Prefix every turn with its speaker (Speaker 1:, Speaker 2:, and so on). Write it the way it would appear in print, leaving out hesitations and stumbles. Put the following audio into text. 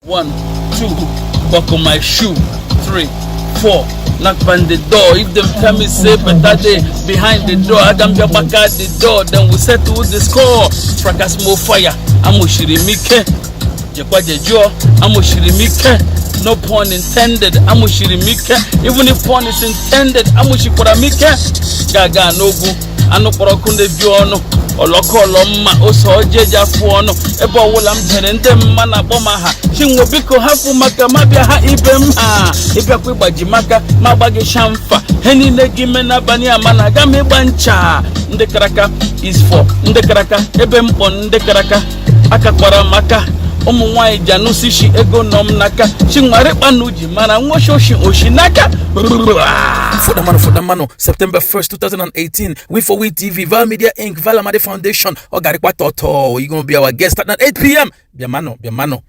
Speaker 1: 1, 2, buckle my shoe. 3, 4, knock on the door. If them tell me say better day behind the door, I can be back at the door. Then we settle the score. Frakas Mo'Fire Amadi. Jekwajejo Amadi. No pun intended. Amadi. Even if pun is intended, Amadi. Gaga nogu. Anoporokunde biono. Olokoloma osojeja fuono ebo wolam jerende mana bomaha chinwo biko hafu maka mabia ha ibemha ibia kwigbaji maka magbagi shamfa heni negime na bani amana ga megbancha ndekaraka is for ndekaraka ebe mkpon ndekaraka akakwara maka ụmụnwaanyị janusishi ego nom naka chinware panuji mana nwoshoshi oshinaka
Speaker 2: for the mano September 1st 2018 We4We TV Val Media Inc. Val Amadi Foundation Ogarikwa Toto. You're gonna be our guest at 8 p.m. Biamano